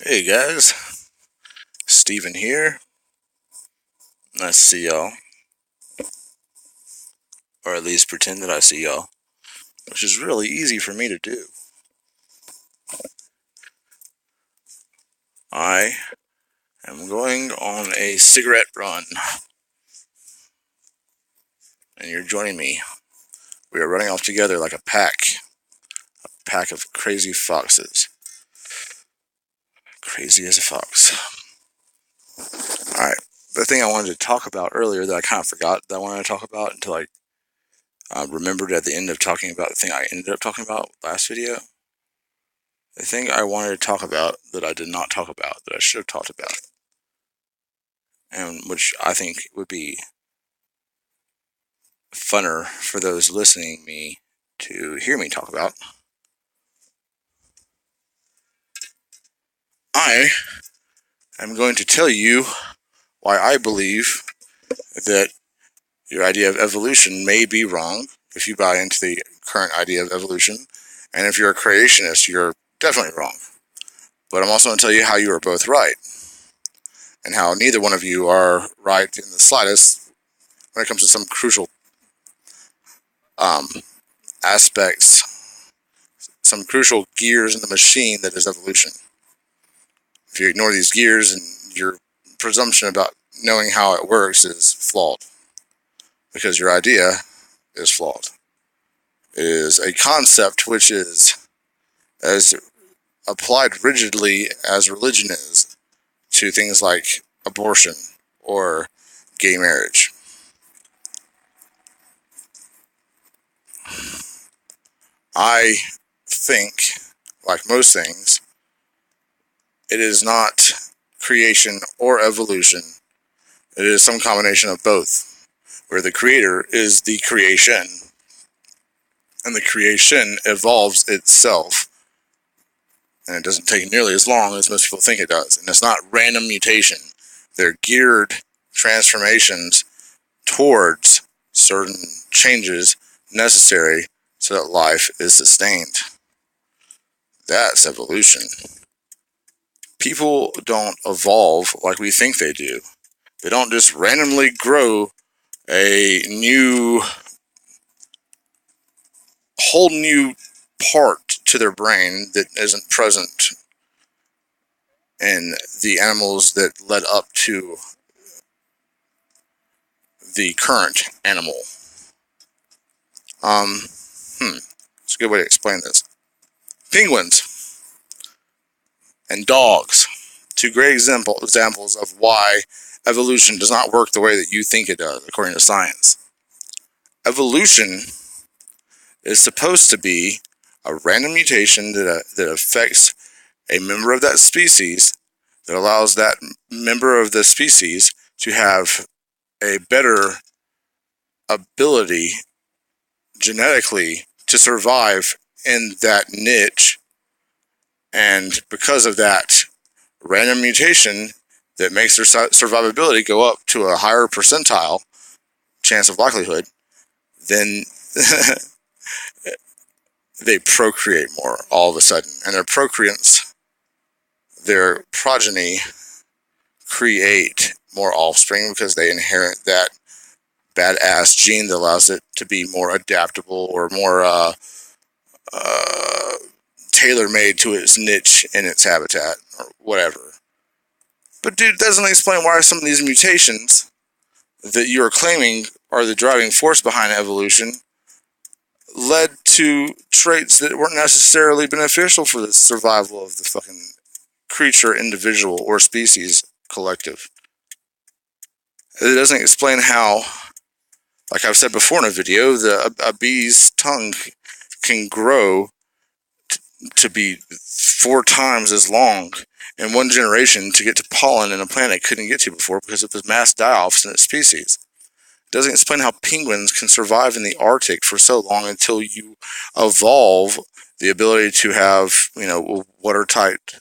Hey guys, Steven here. Nice to see y'all, or at least pretend that I see y'all, which is really easy for me to do. I am going on a cigarette run, and you're joining me. We are running off together like a pack of crazy foxes. Crazy as a fox. Alright, the thing I wanted to talk about earlier that I kind of forgot that I wanted to talk about until I remembered at the end of talking about the thing I ended up talking about last video. The thing I wanted to talk about that I did not talk about, that I should have talked about, and which I think would be funner for those listening me to hear me talk about. I am going to tell you why I believe that your idea of evolution may be wrong if you buy into the current idea of evolution, and if you're a creationist, you're definitely wrong. But I'm also going to tell you how you are both right, and how neither one of you are right in the slightest when it comes to some crucial aspects, some crucial gears in the machine that is evolution. If you ignore these gears, and your presumption about knowing how it works is flawed, because your idea is flawed. It is a concept which is as applied rigidly as religion is to things like abortion or gay marriage. I think, like most things, it is not creation or evolution. It is some combination of both, where the creator is the creation, and the creation evolves itself, and it doesn't take nearly as long as most people think it does. And it's not random mutation. They're geared transformations towards certain changes necessary so that life is sustained. That's evolution. People don't evolve like we think they do. They don't just randomly grow a whole new part to their brain that isn't present in the animals that led up to the current animal. It's a good way to explain this. Penguins and dogs, two great examples of why evolution does not work the way that you think it does, according to science. Evolution is supposed to be a random mutation that affects a member of that species, that allows that member of the species to have a better ability genetically to survive in that niche, and because of that random mutation that makes their survivability go up to a higher percentile chance of likelihood, then they procreate more all of a sudden, and their procreants, their progeny, create more offspring because they inherit that badass gene that allows it to be more adaptable or more tailor-made to its niche in its habitat or whatever. But dude, doesn't explain why some of these mutations that you're claiming are the driving force behind evolution led to traits that weren't necessarily beneficial for the survival of the fucking creature, individual, or species collective. It doesn't explain how, like I've said before in a video, a bee's tongue can grow to be 4 times as long in one generation to get to pollen in a plant it couldn't get to before because of the mass die-offs in its species. It doesn't explain how penguins can survive in the Arctic for so long until you evolve the ability to have, watertight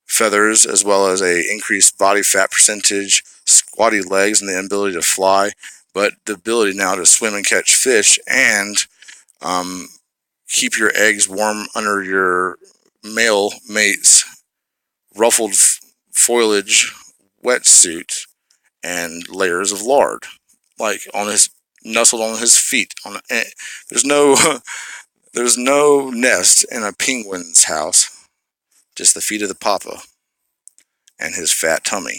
feathers, as well as a increased body fat percentage, squatty legs, and the ability to fly, but the ability now to swim and catch fish, and keep your eggs warm under your male mate's ruffled foliage wetsuit and layers of lard, like on his nestled on his feet. There's no there's no nest in a penguin's house, just the feet of the papa and his fat tummy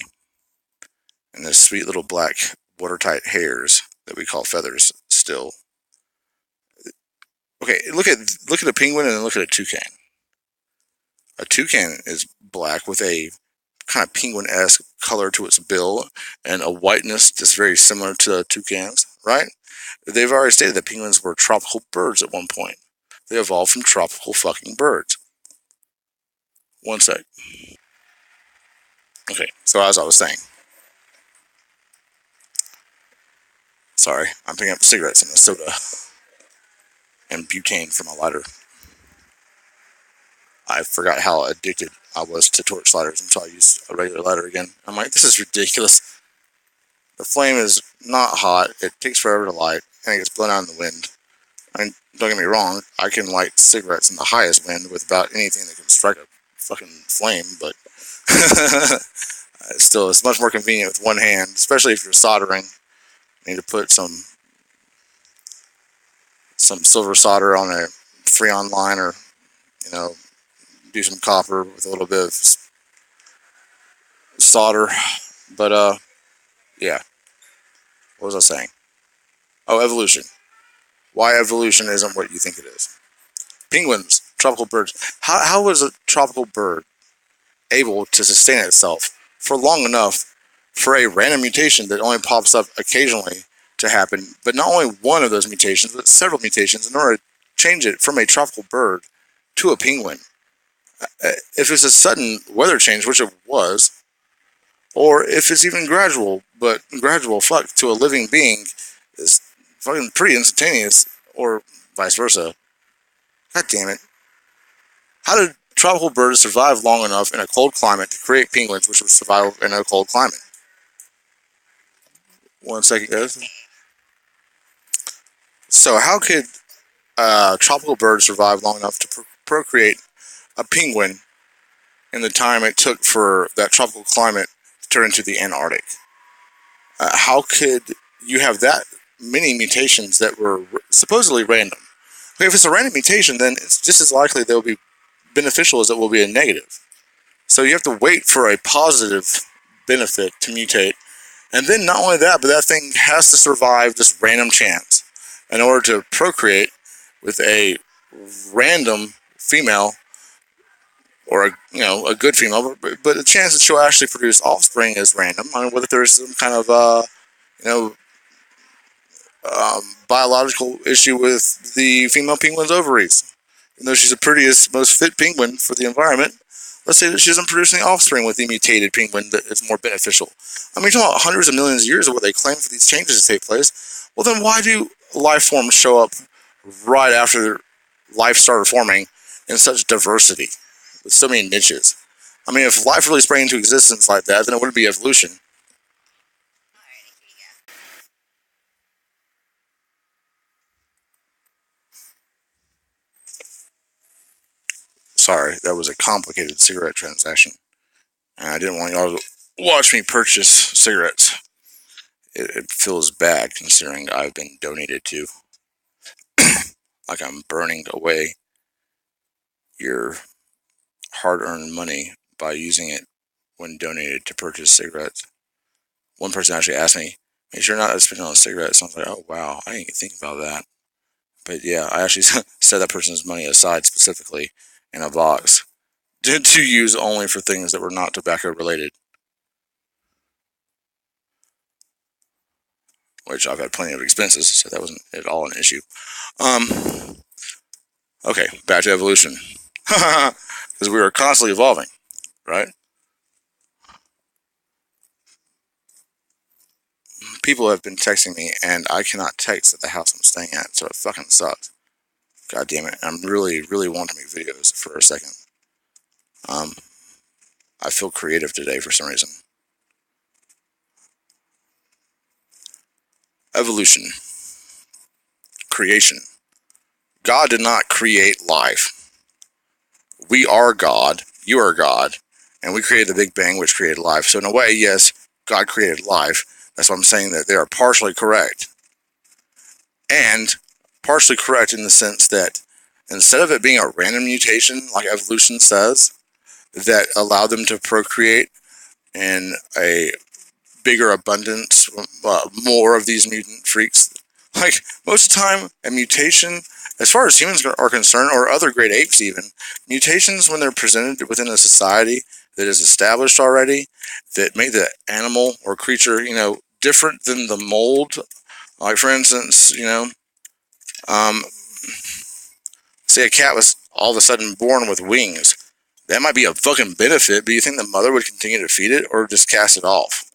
and his sweet little black watertight hairs that we call feathers still. Okay, look at a penguin and then look at a toucan. A toucan is black with a kind of penguin-esque color to its bill and a whiteness that's very similar to toucans, right? They've already stated that penguins were tropical birds at one point. They evolved from tropical fucking birds. One sec. Okay, so as I was saying. Sorry, I'm picking up cigarettes and a soda and butane for my lighter. I forgot how addicted I was to torch lighters until I used a regular lighter again. I'm like, this is ridiculous. The flame is not hot, it takes forever to light, and it gets blown out in the wind. I mean, don't get me wrong, I can light cigarettes in the highest wind with about anything that can strike a fucking flame, but still, it's much more convenient with one hand, especially if you're soldering. You need to put some silver solder on a Freon line, or, you know, do some copper with a little bit of solder. But yeah, what was I saying? Oh, evolution. Why evolution isn't what you think it is. Penguins, tropical birds. How was a tropical bird able to sustain itself for long enough for a random mutation that only pops up occasionally to happen, but not only one of those mutations, but several mutations in order to change it from a tropical bird to a penguin? If it's a sudden weather change, which it was, or if it's even gradual, but gradual fuck to a living being is fucking pretty instantaneous, or vice versa. God damn it. How did tropical birds survive long enough in a cold climate to create penguins which would survive in a cold climate? One second, guys. So how could tropical birds survive long enough to procreate a penguin in the time it took for that tropical climate to turn into the Antarctic? How could you have that many mutations that were supposedly random? Okay, if it's a random mutation, then it's just as likely they will be beneficial as it will be a negative. So you have to wait for a positive benefit to mutate. And then not only that, but that thing has to survive this random chance in order to procreate with a random female, or a good female, but the chance that she'll actually produce offspring is random. I mean, whether there's some kind of biological issue with the female penguin's ovaries. Even though she's the prettiest, most fit penguin for the environment, let's say that she doesn't produce any offspring with the mutated penguin that is more beneficial. I mean, you're talking about hundreds of millions of years of what they claim for these changes to take place. Well, then why do life forms show up right after life started forming in such diversity, with so many niches? I mean, if life really sprang into existence like that, then it wouldn't be evolution. Sorry, that was a complicated cigarette transaction. And I didn't want y'all to watch me purchase cigarettes. It feels bad considering I've been donated to. Like I'm burning away your hard-earned money by using it when donated to purchase cigarettes. One person actually asked me, make sure not to spend on cigarettes. I was like, oh wow, I didn't even think about that. But yeah, I actually set that person's money aside specifically in a box to use only for things that were not tobacco related. Which I've had plenty of expenses, so that wasn't at all an issue. Okay, back to evolution. Because we are constantly evolving, right? People have been texting me, and I cannot text at the house I'm staying at, so it fucking sucks. God damn it. I'm really, really wanting to make videos for a second. I feel creative today for some reason. Evolution. Creation. God did not create life. We are God. You are God. And we created the Big Bang, which created life. So in a way, yes, God created life. That's why I'm saying that they are partially correct. And partially correct in the sense that instead of it being a random mutation, like evolution says, that allowed them to procreate in a bigger abundance, more of these mutant freaks. Like, most of the time, a mutation, as far as humans are concerned, or other great apes even, mutations, when they're presented within a society that is established already, that make the animal or creature, different than the mold. Like, for instance, um, say a cat was all of a sudden born with wings. That might be a fucking benefit, but you think the mother would continue to feed it or just cast it off?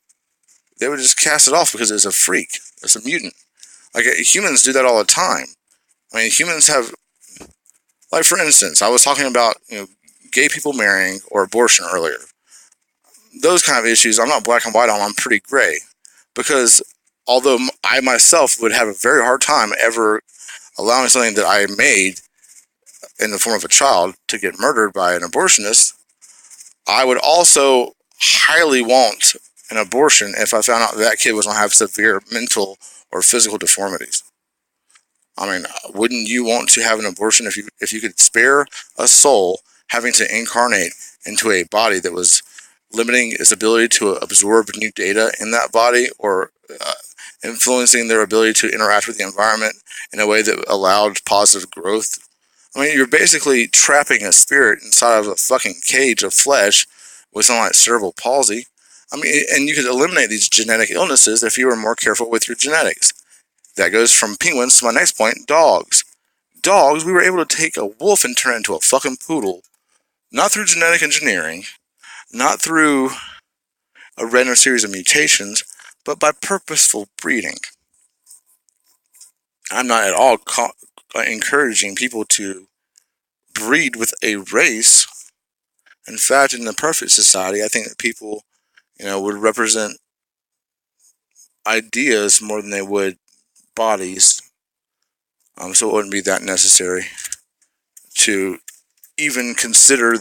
They would just cast it off because it's a freak. It's a mutant. Like, humans do that all the time. I mean, humans have, like, for instance, I was talking about, gay people marrying or abortion earlier. Those kind of issues, I'm not black and white on, I'm pretty gray. Because although I myself would have a very hard time ever allowing something that I made in the form of a child to get murdered by an abortionist, I would also highly want an abortion if I found out that kid was going to have severe mental or physical deformities. I mean, wouldn't you want to have an abortion if you could spare a soul having to incarnate into a body that was limiting its ability to absorb new data in that body, or influencing their ability to interact with the environment in a way that allowed positive growth? I mean, you're basically trapping a spirit inside of a fucking cage of flesh with something like cerebral palsy. I mean, and you could eliminate these genetic illnesses if you were more careful with your genetics. That goes from penguins to my next point, dogs. Dogs, we were able to take a wolf and turn it into a fucking poodle. Not through genetic engineering, not through a random series of mutations, but by purposeful breeding. I'm not at all encouraging people to breed with a race. In fact, in the perfect society, I think that people, would represent ideas more than they would bodies. So it wouldn't be that necessary to even consider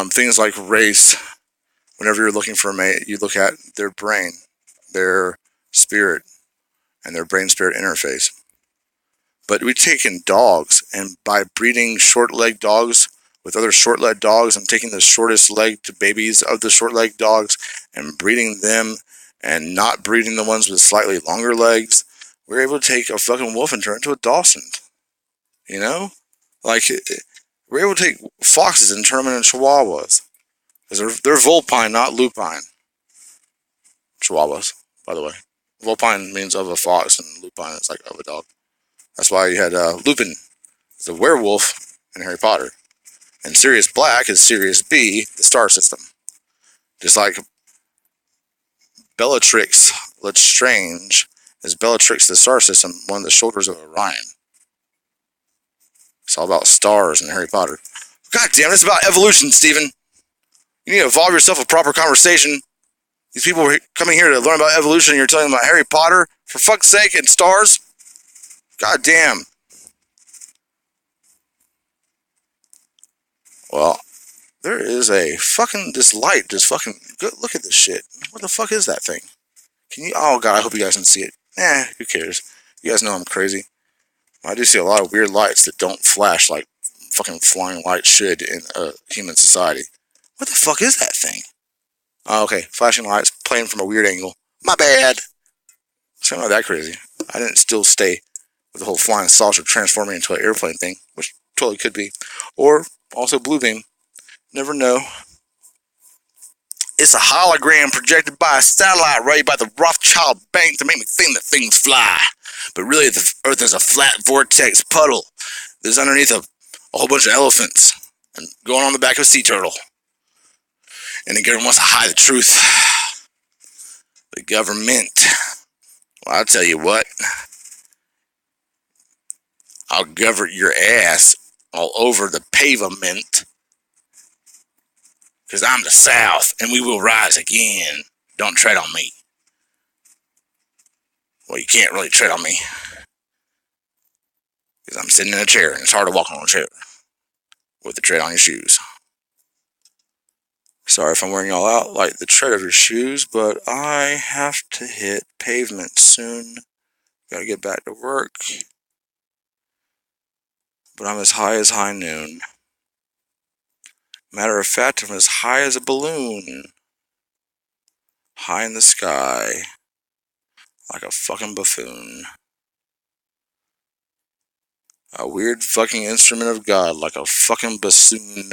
things like race. Whenever you're looking for a mate, you look at their brain, their spirit, and their brain-spirit interface. But we've taken dogs, and by breeding short-legged dogs with other short-legged dogs and taking the shortest-legged babies of the short-legged dogs and breeding them and not breeding the ones with slightly longer legs, we're able to take a fucking wolf and turn it into a Dachshund. Like, we're able to take foxes and turn them into chihuahuas. Because they're vulpine, not lupine. Chihuahuas, by the way. Vulpine means of a fox, and lupine is like of a dog. That's why you had Lupin, the werewolf, in Harry Potter. And Sirius Black is Sirius B, the star system. Just like Bellatrix Lestrange is Bellatrix, the star system, one of the shoulders of Orion. It's all about stars in Harry Potter. God damn it, it's about evolution, Stephen. You need to evolve yourself a proper conversation. These people are coming here to learn about evolution, and you're telling them about Harry Potter, for fuck's sake, and stars? God damn. Well, there is this light just fucking, look at this shit. What the fuck is that thing? Oh god, I hope you guys can see it. Who cares? You guys know I'm crazy. I do see a lot of weird lights that don't flash like fucking flying lights should in a human society. What the fuck is that thing? Oh, okay, flashing lights, playing from a weird angle. My bad! So I'm not that crazy. I didn't still stay with the whole flying saucer transforming into an airplane thing, which totally could be. Or, also blue beam. Never know. It's a hologram projected by a satellite ray by the Rothschild Bank to make me think that things fly. But really, the Earth is a flat vortex puddle that's underneath a whole bunch of elephants and going on the back of a sea turtle. And the government wants to hide the truth. The government. Well, I'll tell you what. I'll govern your ass all over the pavement. Because I'm the South, and we will rise again. Don't tread on me. Well, you can't really tread on me. Because I'm sitting in a chair, and it's hard to walk on a chair with the tread on your shoes. Sorry if I'm wearing y'all out like the tread of your shoes, but I have to hit pavement soon. Gotta get back to work. But I'm as high noon. Matter of fact, I'm as high as a balloon. High in the sky. Like a fucking buffoon. A weird fucking instrument of God, like a fucking bassoon.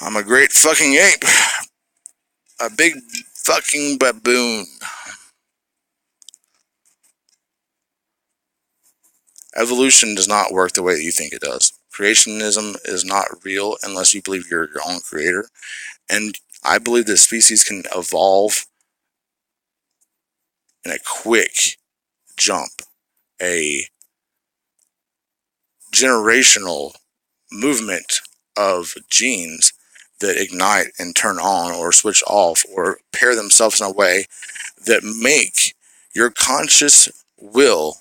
I'm a great fucking ape. A big fucking baboon. Evolution does not work the way that you think it does. Creationism is not real unless you believe you're your own creator. And I believe that species can evolve in a quick jump, a generational movement of genes that ignite and turn on or switch off or pair themselves in a way that make your conscious will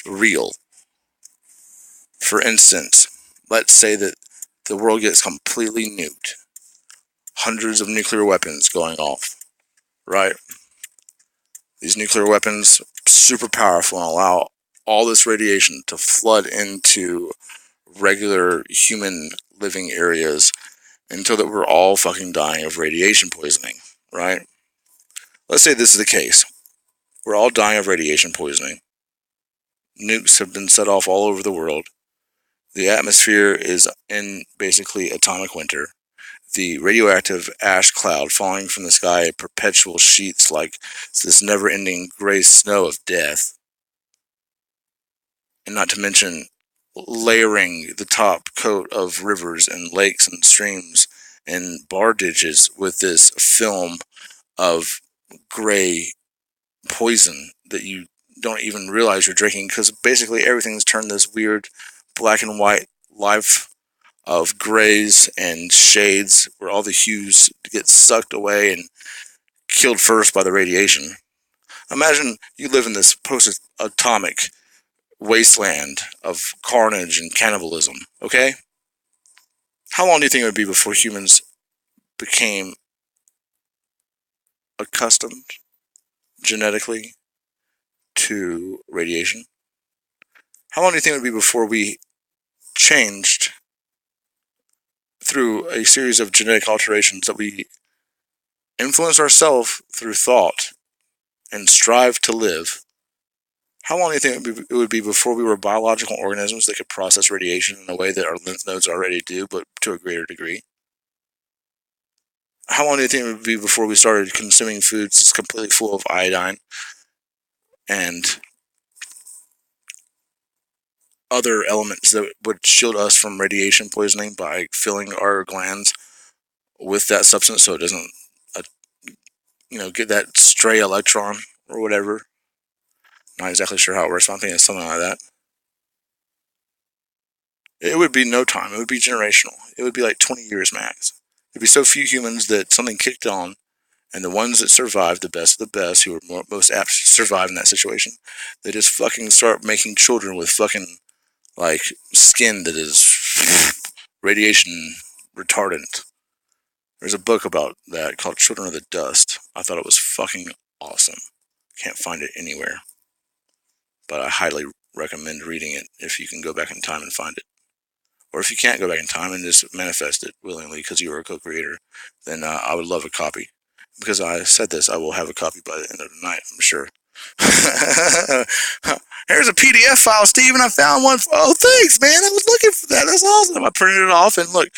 real. For instance, let's say that the world gets completely nuked. Hundreds of nuclear weapons going off, right? These nuclear weapons, super powerful and allow all this radiation to flood into regular human living areas until that we're all fucking dying of radiation poisoning, right? Let's say this is the case. We're all dying of radiation poisoning. Nukes have been set off all over the world. The atmosphere is in basically atomic winter. The radioactive ash cloud falling from the sky perpetual sheets like this never-ending gray snow of death. And not to mention layering the top coat of rivers and lakes and streams and bar ditches with this film of gray poison that you don't even realize you're drinking, because basically everything's turned this weird black and white life of grays and shades where all the hues get sucked away and killed first by the radiation. Imagine you live in this post-atomic wasteland of carnage and cannibalism, okay? How long do you think it would be before humans became accustomed genetically to radiation? How long do you think it would be before we changed through a series of genetic alterations that we influence ourselves through thought and strive to live? How long do you think it would be before we were biological organisms that could process radiation in a way that our lymph nodes already do, but to a greater degree? How long do you think it would be before we started consuming foods that's completely full of iodine and other elements that would shield us from radiation poisoning by filling our glands with that substance so it doesn't, uh, get that stray electron or whatever? Not exactly sure how it works, but I'm thinking something like that. It would be no time. It would be generational. It would be like 20 years max. There'd be so few humans that something kicked on, and the ones that survived, the best of the best, who were most apt to survive in that situation, they just fucking start making children with fucking, like, skin that is radiation retardant. There's a book about that called Children of the Dust. I thought it was fucking awesome. Can't find it anywhere, but I highly recommend reading it if you can go back in time and find it. Or if you can't go back in time and just manifest it willingly because you are a co-creator, then I would love a copy. Because I said this, I will have a copy by the end of the night, I'm sure. Here's a PDF file, Steven. I found one. Oh, thanks, man. I was looking for that. That's awesome. I printed it off, and look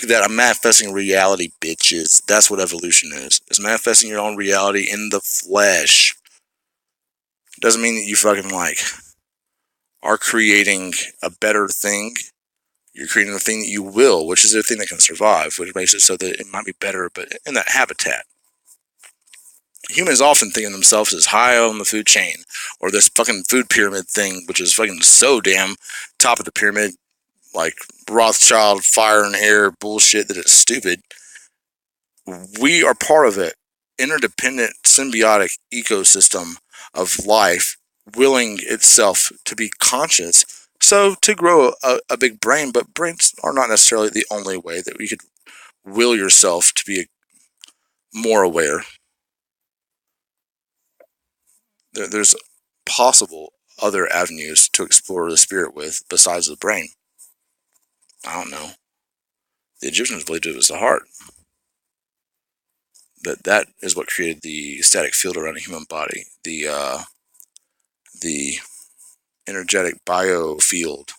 at that. I'm manifesting reality, bitches. That's what evolution is. It's manifesting your own reality in the flesh. Doesn't mean that you fucking are creating a better thing. You're creating a thing that you will, which is a thing that can survive, which makes it so that it might be better, but in that habitat. Humans often think of themselves as high on the food chain, or this fucking food pyramid thing, which is fucking so damn top of the pyramid, like Rothschild fire and air bullshit that it's stupid. We are part of an interdependent symbiotic ecosystem of life willing itself to be conscious So to grow a big brain, but brains are not necessarily the only way that you could will yourself to be more aware. There's possible other avenues to explore the spirit with besides the brain. I don't know. The Egyptians believed it was the heart. But that is what created the static field around a human body. The energetic biofield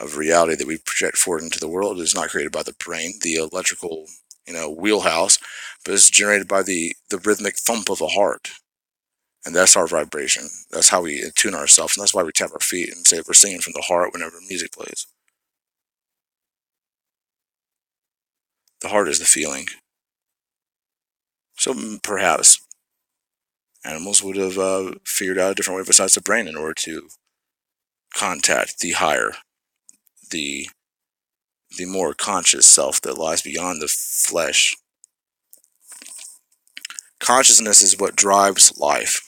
of reality that we project forward into the world is not created by the brain, the electrical, wheelhouse, but it's generated by the rhythmic thump of a heart. And that's our vibration. That's how we attune ourselves, and that's why we tap our feet and say we're singing from the heart whenever music plays. The heart is the feeling. So perhaps animals would have figured out a different way besides the brain in order to contact the higher, the more conscious self that lies beyond the flesh. Consciousness is what drives life.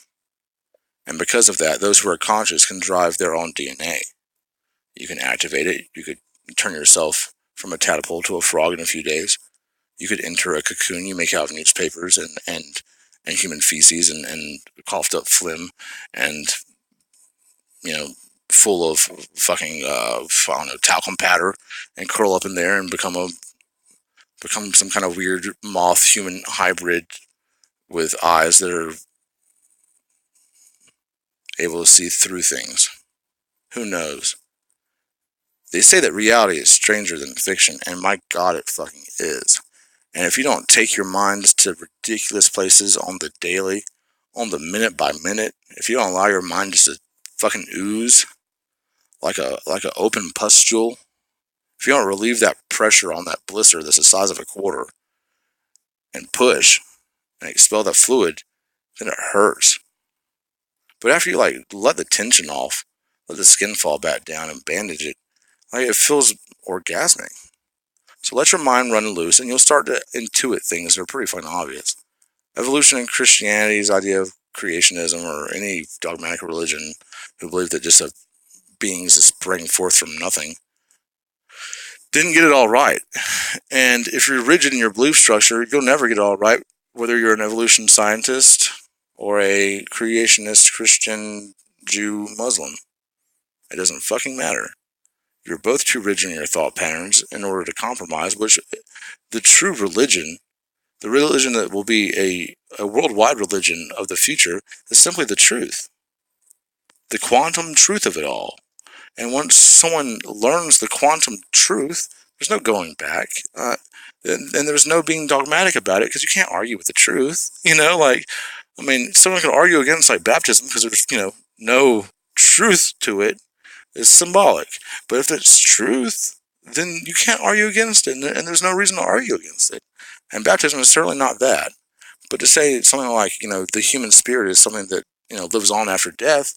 And because of that, those who are conscious can drive their own DNA. You can activate it. You could turn yourself from a tadpole to a frog in a few days. You could enter a cocoon. You make out newspapers and human feces and coughed up phlegm and, full of fucking, talcum powder, and curl up in there and become some kind of weird moth-human hybrid with eyes that are able to see through things. Who knows? They say that reality is stranger than fiction, and my God, it fucking is. And if you don't take your minds to ridiculous places on the daily, on the minute by minute, if you don't allow your mind just to fucking ooze like a open pustule, if you don't relieve that pressure on that blister that's the size of a quarter and push and expel that fluid, then it hurts. But after you let the tension off, let the skin fall back down and bandage it, it feels orgasmic. So let your mind run loose and you'll start to intuit things that are pretty fucking obvious. Evolution in Christianity's idea of creationism, or any dogmatic religion who believed that just a beings that spring forth from nothing, didn't get it all right. And if you're rigid in your belief structure, you'll never get it all right, whether you're an evolution scientist or a creationist Christian, Jew, Muslim. It doesn't fucking matter. You're both too rigid in your thought patterns in order to compromise, which the true religion, the religion that will be a worldwide religion of the future, is simply the truth. The quantum truth of it all. And once someone learns the quantum truth, there's no going back. And there's no being dogmatic about it, because you can't argue with the truth. Someone can argue against baptism because there's, no truth to it. It's symbolic. But if it's truth, then you can't argue against it, and there's no reason to argue against it. And baptism is certainly not that. But to say something like, the human spirit is something that, lives on after death,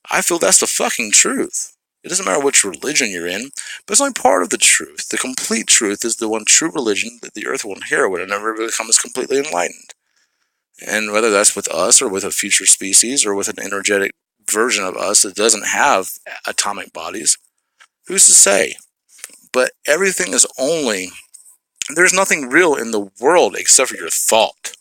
I feel that's the fucking truth. It doesn't matter which religion you're in, but it's only part of the truth. The complete truth is the one true religion that the earth will inherit when it never becomes completely enlightened. And whether that's with us or with a future species or with an energetic version of us that doesn't have atomic bodies, who's to say? But everything is there's nothing real in the world except for your thought.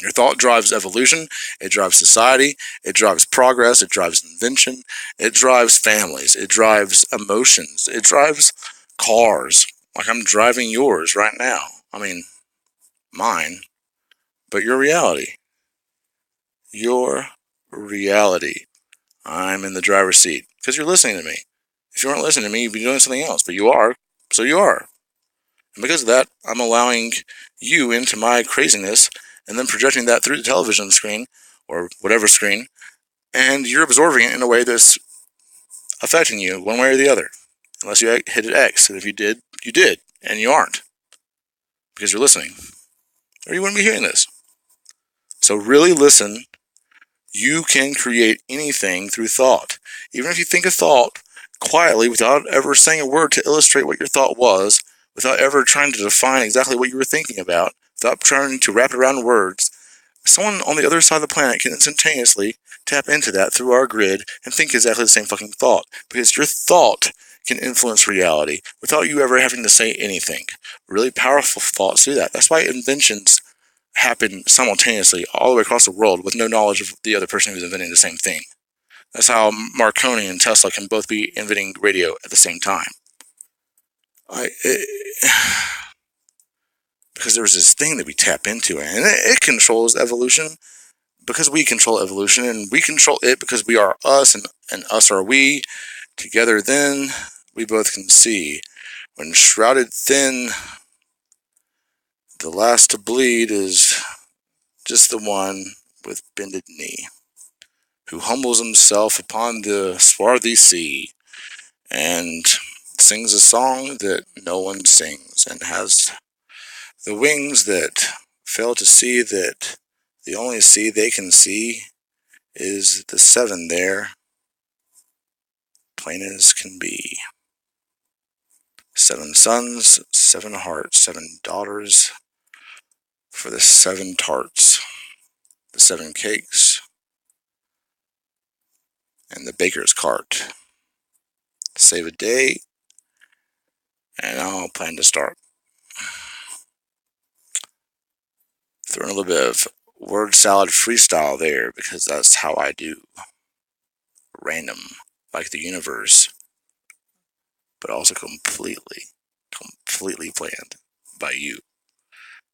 Your thought drives evolution, it drives society, it drives progress, it drives invention, it drives families, it drives emotions, it drives cars. Like I'm driving yours right now. Mine. But your reality. Your reality. I'm in the driver's seat because you're listening to me. If you weren't listening to me, you'd be doing something else, but you are, so you are. And because of that, I'm allowing you into my craziness and then projecting that through the television screen or whatever screen, and you're absorbing it in a way that's affecting you one way or the other. Unless you hit an X, and if you did, you did, and you aren't because you're listening, or you wouldn't be hearing this. So really listen. You can create anything through thought. Even if you think a thought quietly without ever saying a word to illustrate what your thought was, without ever trying to define exactly what you were thinking about, without trying to wrap it around words, someone on the other side of the planet can instantaneously tap into that through our grid and think exactly the same fucking thought. Because your thought can influence reality without you ever having to say anything. Really powerful thoughts do that. That's why inventions happen simultaneously all the way across the world with no knowledge of the other person who's inventing the same thing. That's how Marconi and Tesla can both be inventing radio at the same time. Because there's this thing that we tap into, and it controls evolution because we control evolution, and we control it because we are us, and us are we. Together then, we both can see. When shrouded thin, the last to bleed is just the one with bended knee, who humbles himself upon the swarthy sea, and sings a song that no one sings, and has the wings that fail to see that the only sea they can see is the seven there, plain as can be. 7 sons, 7 hearts, 7 daughters, for the 7 tarts, the 7 cakes, and the baker's cart. Save a day, and I'll plan to start. Throwing a little bit of word salad freestyle there, because that's how I do. Random, like the universe, but also completely planned by you.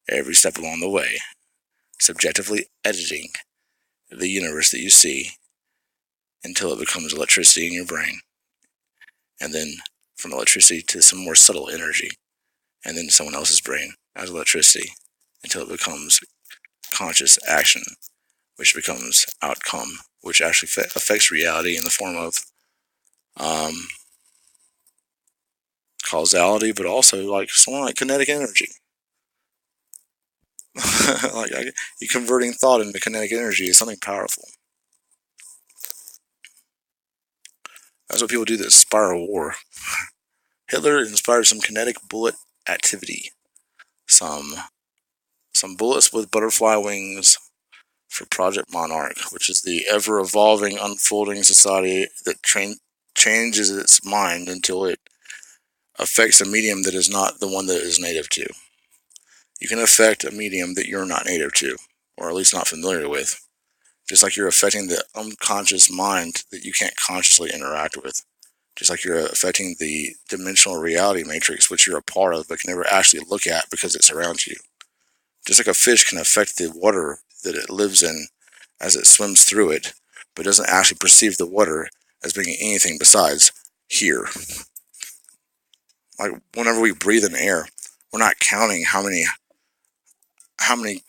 Every step along the way, subjectively editing the universe that you see until it becomes electricity in your brain, and then from electricity to some more subtle energy, and then someone else's brain as electricity until it becomes conscious action, which becomes outcome, which actually affects reality in the form of causality, but also like something like kinetic energy. You converting thought into kinetic energy is something powerful. That's what people do that inspire war. Hitler inspired some kinetic bullet activity. Some bullets with butterfly wings for Project Monarch, which is the ever-evolving, unfolding society that changes its mind until it affects a medium that is not the one that it is native to. You can affect a medium that you're not native to, or at least not familiar with, just like you're affecting the unconscious mind that you can't consciously interact with. Just like you're affecting the dimensional reality matrix, which you're a part of, but can never actually look at because it surrounds you. Just like a fish can affect the water that it lives in as it swims through it, but doesn't actually perceive the water as being anything besides here. Like whenever we breathe in air, we're not counting how many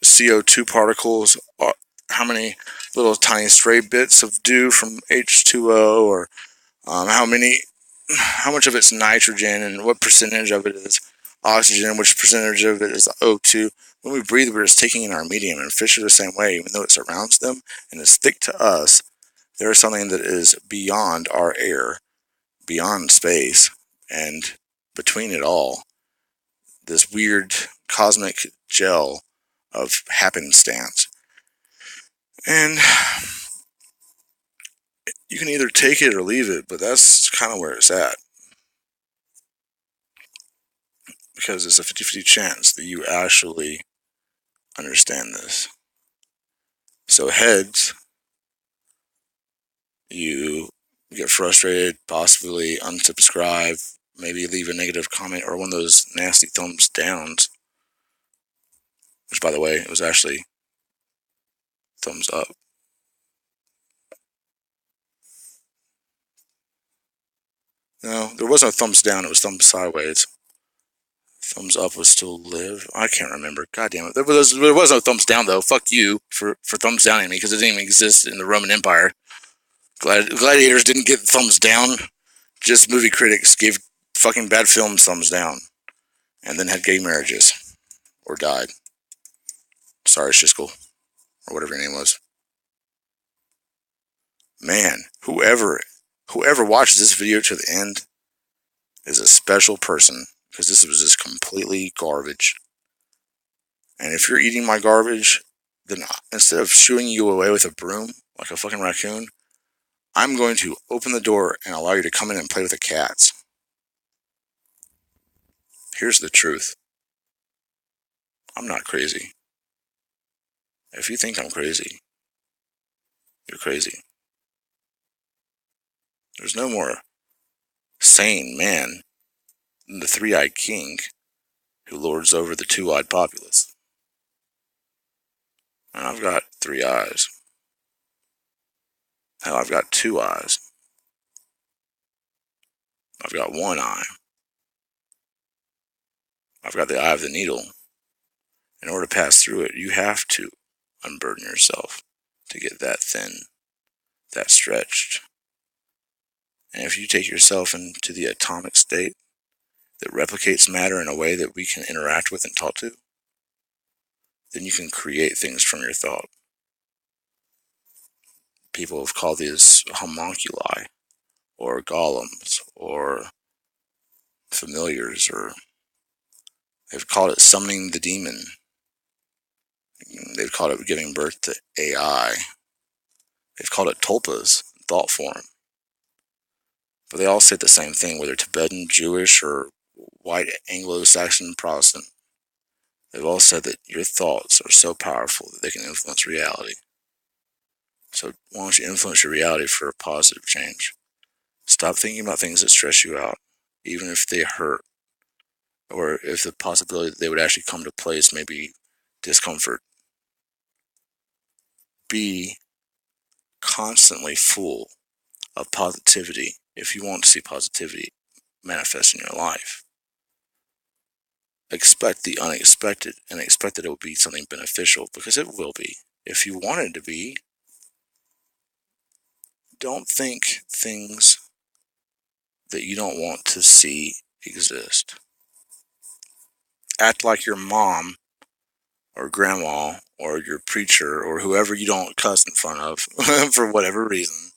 CO2 particles, or how many little tiny stray bits of dew from H2O, or how much of it's nitrogen, and what percentage of it is oxygen, which percentage of it is O2. When we breathe, we're just taking in our medium, and fish are the same way. Even though it surrounds them and is thick to us, there is something that is beyond our air, beyond space, and between it all, this weird cosmic gel of happenstance. And you can either take it or leave it, but that's kind of where it's at. Because it's a 50-50 chance that you actually understand this. So heads, you get frustrated, possibly unsubscribe, maybe leave a negative comment or one of those nasty thumbs downs. Which, by the way, it was actually thumbs up. No, there wasn't a thumbs down, it was thumbs sideways. Thumbs up was still live. I can't remember. God damn it. There was no thumbs down, though. Fuck you for thumbs downing me, because it didn't even exist in the Roman Empire. Gladiators didn't get thumbs down. Just movie critics gave fucking bad films thumbs down. And then had gay marriages. Or died. Sorry, Shiskel. Or whatever your name was. Man, whoever watches this video to the end is a special person. Because this was just completely garbage. And if you're eating my garbage, then instead of shooing you away with a broom, like a fucking raccoon, I'm going to open the door and allow you to come in and play with the cats. Here's the truth. I'm not crazy. If you think I'm crazy, you're crazy. There's no more sane man than the three-eyed king who lords over the two-eyed populace. And I've got 3 eyes. Hell, I've got 2 eyes. I've got 1 eye. I've got the eye of the needle. In order to pass through it, you have to unburden yourself to get that thin, that stretched. And if you take yourself into the atomic state that replicates matter in a way that we can interact with and talk to, then you can create things from your thought. People have called these homunculi, or golems, or familiars, or they've called it summoning the demon. They've called it giving birth to AI. They've called it tulpas, thought form. But they all say the same thing, whether Tibetan, Jewish, or white Anglo-Saxon Protestant. They've all said that your thoughts are so powerful that they can influence reality. So why don't you influence your reality for a positive change? Stop thinking about things that stress you out, even if they hurt, or if the possibility that they would actually come to place may be discomfort. Be constantly full of positivity if you want to see positivity manifest in your life. Expect the unexpected and expect that it will be something beneficial, because it will be. If you want it to be, don't think things that you don't want to see exist. Act like your mom or grandma or your preacher or whoever you don't cuss in front of for whatever reason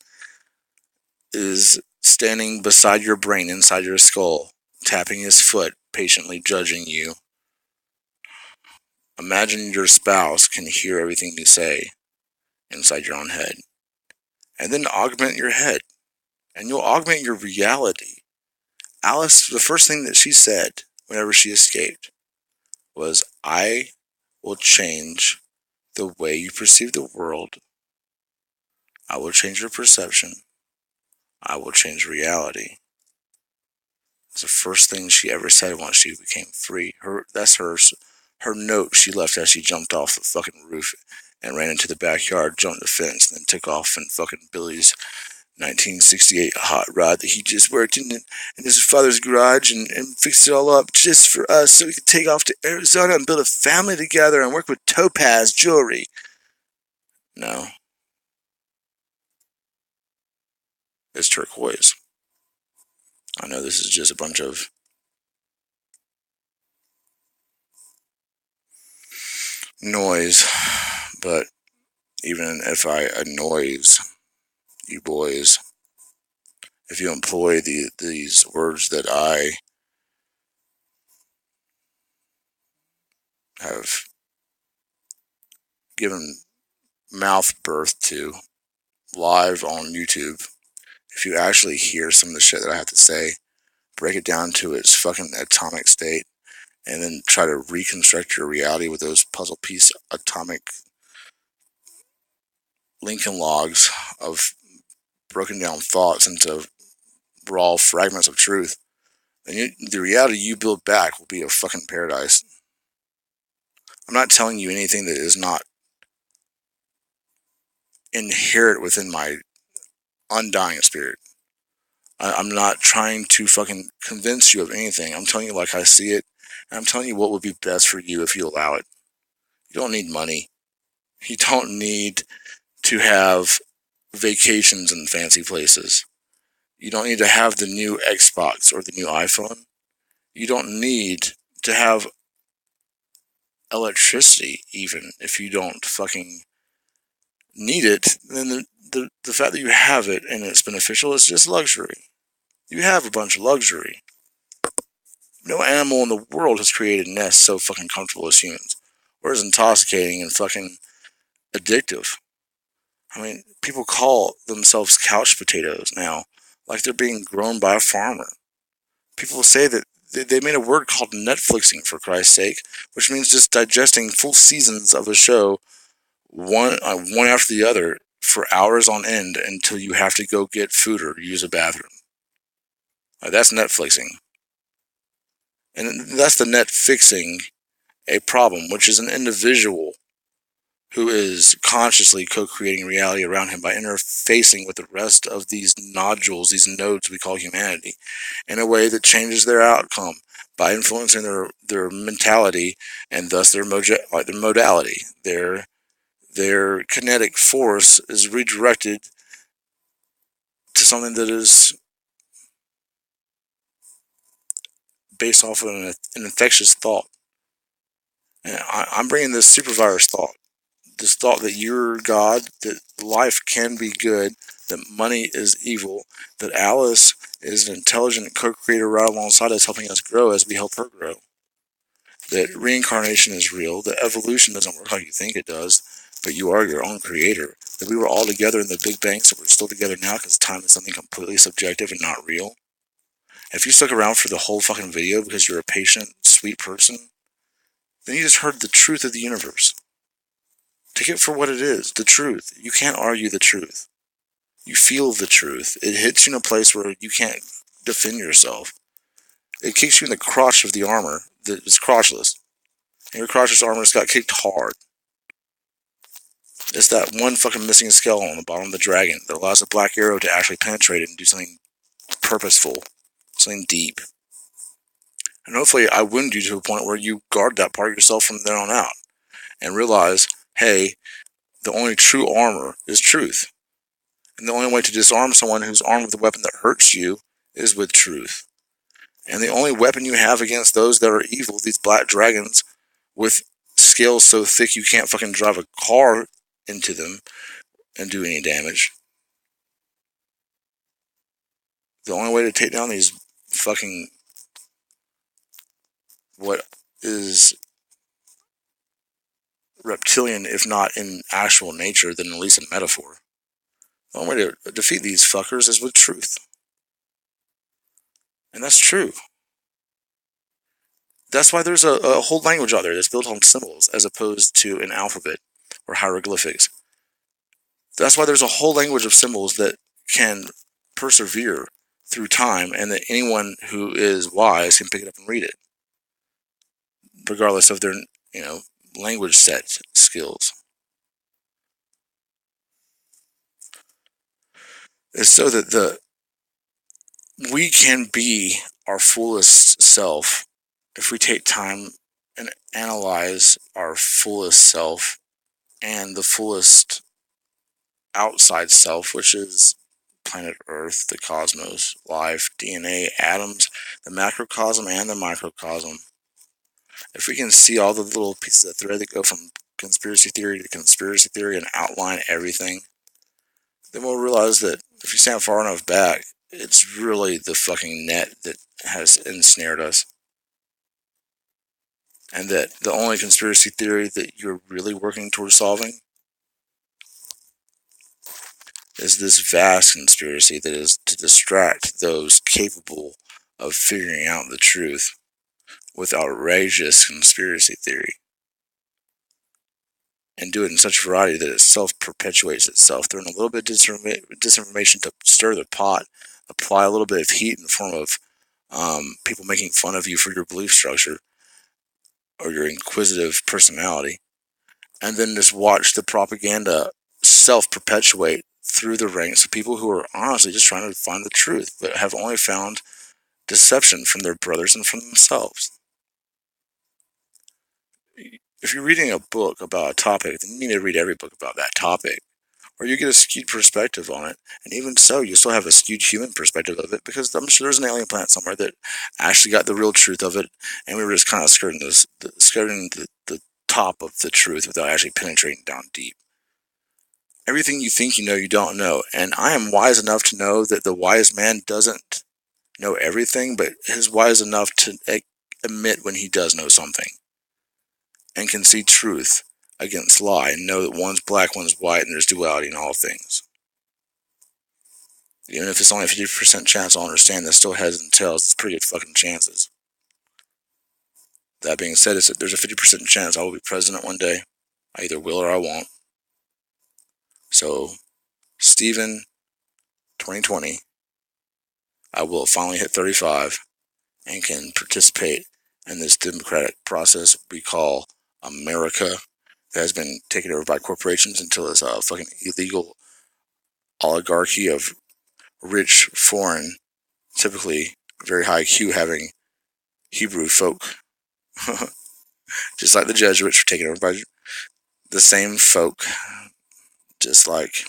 is standing beside your brain inside your skull, tapping his foot, patiently judging you. Imagine your spouse can hear everything you say inside your own head. And then augment your head. And you'll augment your reality. Alice, the first thing that she said whenever she escaped was, I will change the way you perceive the world. I will change your perception. I will change reality. It's the first thing she ever said once she became free. That's her note she left as she jumped off the fucking roof and ran into the backyard, jumped the fence, and then took off in fucking Billy's 1968 hot rod that he just worked in his father's garage and fixed it all up just for us so we could take off to Arizona and build a family together and work with Topaz Jewelry. No. It's turquoise. I know this is just a bunch of noise, but even if I annoys you boys, if you employ these words that I have given mouth birth to live on YouTube, if you actually hear some of the shit that I have to say, break it down to its fucking atomic state, and then try to reconstruct your reality with those puzzle piece atomic Lincoln logs of broken down thoughts into raw fragments of truth, then the reality you build back will be a fucking paradise. I'm not telling you anything that is not inherent within my undying spirit. I'm not trying to fucking convince you of anything. I'm telling you like I see it, and I'm telling you what would be best for you if you allow it. You don't need money. You don't need to have vacations in fancy places. You don't need to have the new Xbox or the new iPhone. You don't need to have electricity, even if you don't fucking need it. Then the fact that you have it and it's beneficial is just luxury. You have a bunch of luxury. No animal in the world has created nests so fucking comfortable as humans, or as intoxicating and fucking addictive. I mean, people call themselves couch potatoes now, like they're being grown by a farmer. People say that they made a word called Netflixing, for Christ's sake, which means just digesting full seasons of a show one after the other for hours on end until you have to go get food or use a bathroom. That's Netflixing. And that's the net fixing a problem, which is an individual who is consciously co-creating reality around him by interfacing with the rest of these nodules, these nodes we call humanity, in a way that changes their outcome by influencing their mentality and thus their modality. Their kinetic force is redirected to something that is based off of an infectious thought. And I'm bringing this super virus thought. This thought that you're God, that life can be good, that money is evil, that Alice is an intelligent co-creator right alongside us, helping us grow as we help her grow. That reincarnation is real, that evolution doesn't work like you think it does, but you are your own creator. That we were all together in the Big Bang, so we're still together now because time is something completely subjective and not real. If you stuck around for the whole fucking video because you're a patient, sweet person, then you just heard the truth of the universe. Take it for what it is, the truth. You can't argue the truth. You feel the truth. It hits you in a place where you can't defend yourself. It kicks you in the crotch of the armor that is crotchless. And your crotchless armor just got kicked hard. It's that one fucking missing skull on the bottom of the dragon that allows the black arrow to actually penetrate it and do something purposeful, something deep. And hopefully I wound you to a point where you guard that part of yourself from then on out and realize, hey, the only true armor is truth. And the only way to disarm someone who's armed with a weapon that hurts you is with truth. And the only weapon you have against those that are evil, these black dragons with scales so thick you can't fucking drive a car into them and do any damage. The only way to take down these fucking what is reptilian, if not in actual nature, then at least in metaphor. The only way to defeat these fuckers is with truth. And that's true. That's why there's a whole language out there that's built on symbols as opposed to an alphabet or hieroglyphics. That's why there's a whole language of symbols that can persevere through time and that anyone who is wise can pick it up and read it, regardless of their, language set skills. It's so that we can be our fullest self if we take time and analyze our fullest self and the fullest outside self, which is planet Earth, the cosmos, life, DNA, atoms, the macrocosm and the microcosm. If we can see all the little pieces of thread that go from conspiracy theory to conspiracy theory and outline everything, then we'll realize that if you stand far enough back, it's really the fucking net that has ensnared us. And that the only conspiracy theory that you're really working towards solving is this vast conspiracy that is to distract those capable of figuring out the truth with outrageous conspiracy theory. And do it in such variety that it self-perpetuates itself, throwing a little bit of disinformation to stir the pot, apply a little bit of heat in the form of people making fun of you for your belief structure or your inquisitive personality, and then just watch the propaganda self-perpetuate through the ranks of people who are honestly just trying to find the truth, but have only found deception from their brothers and from themselves. If you're reading a book about a topic, then you need to read every book about that topic, or you get a skewed perspective on it. And even so, you still have a skewed human perspective of it, because I'm sure there's an alien planet somewhere that actually got the real truth of it, and we were just kind of skirting the top of the truth without actually penetrating down deep. Everything you think you know, you don't know. And I am wise enough to know that the wise man doesn't know everything, but is wise enough to admit when he does know something and can see truth against lie and know that one's black, one's white, and there's duality in all things. Even if it's only a 50% chance I'll understand, that's still heads and tails. It's pretty good fucking chances. That being said, there's a 50% chance I will be president one day. I either will or I won't. So, Stephen, 2020, I will finally hit 35 and can participate in this democratic process we call America, that has been taken over by corporations until it's a fucking illegal oligarchy of rich, foreign, typically very high IQ having Hebrew folk. Just like the Jesuits were taken over by the same folk, just like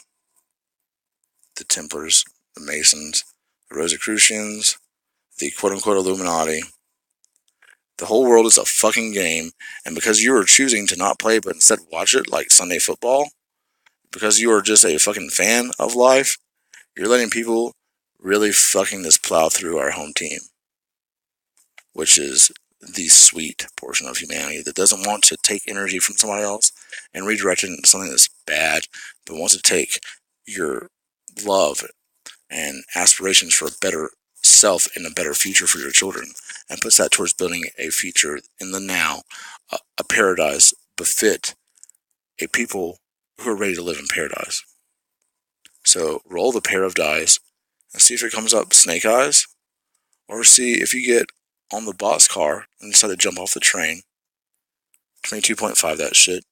the Templars, the Masons, the Rosicrucians, the quote-unquote Illuminati. The whole world is a fucking game, and because you are choosing to not play but instead watch it like Sunday football, because you are just a fucking fan of life, you're letting people really fucking just plow through our home team, which is the sweet portion of humanity that doesn't want to take energy from somebody else and redirect it into something that's bad, but wants to take your love and aspirations for a better self and a better future for your children and puts that towards building a future in the now, a paradise befit a people who are ready to live in paradise. So roll the pair of dice and see if it comes up snake eyes, or see if you get on the boxcar and decide to jump off the train, 22.5 that shit,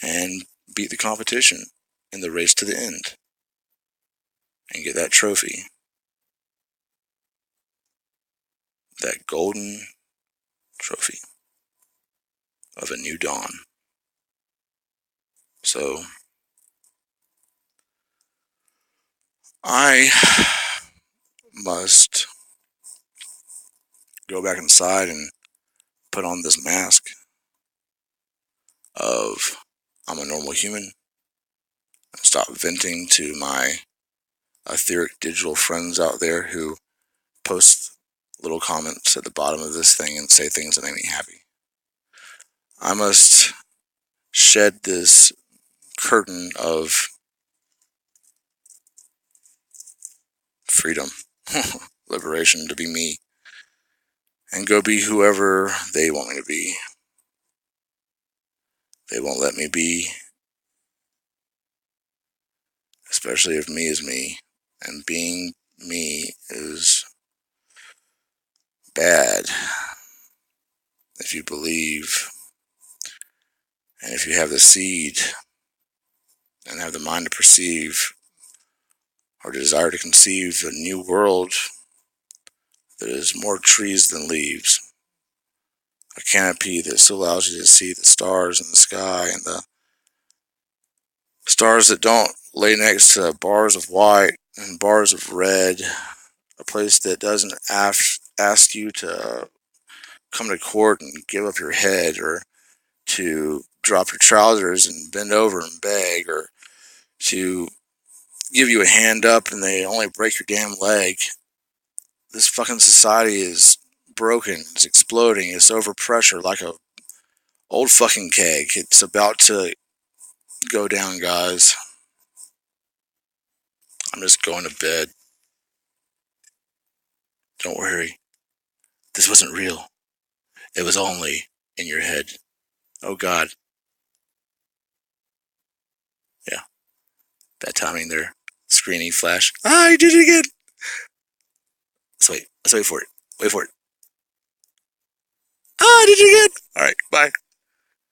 and beat the competition in the race to the end and get that trophy, that golden trophy of a new dawn. So I must go back inside and put on this mask of I'm a normal human and stop venting to my etheric digital friends out there who post little comments at the bottom of this thing and say things that make me happy. I must shed this curtain of freedom, liberation to be me, and go be whoever they want me to be. They won't let me be, especially if me is me, and being me is bad. If you believe, and if you have the seed, and have the mind to perceive, or desire to conceive a new world that is more trees than leaves, a canopy that still allows you to see the stars in the sky, and the stars that don't lay next to bars of white and bars of red, a place that doesn't ask you to come to court and give up your head, or to drop your trousers and bend over and beg, or to give you a hand up and they only break your damn leg. This fucking society is broken. It's exploding. It's over pressure like a old fucking keg. It's about to go down, guys. I'm just going to bed. Don't worry. This wasn't real. It was only in your head. Oh God. Yeah. Bad timing there. Screening flash. Ah, you did it again. Let's wait. Let's wait for it. Wait for it. Ah, I did it again. Alright, bye.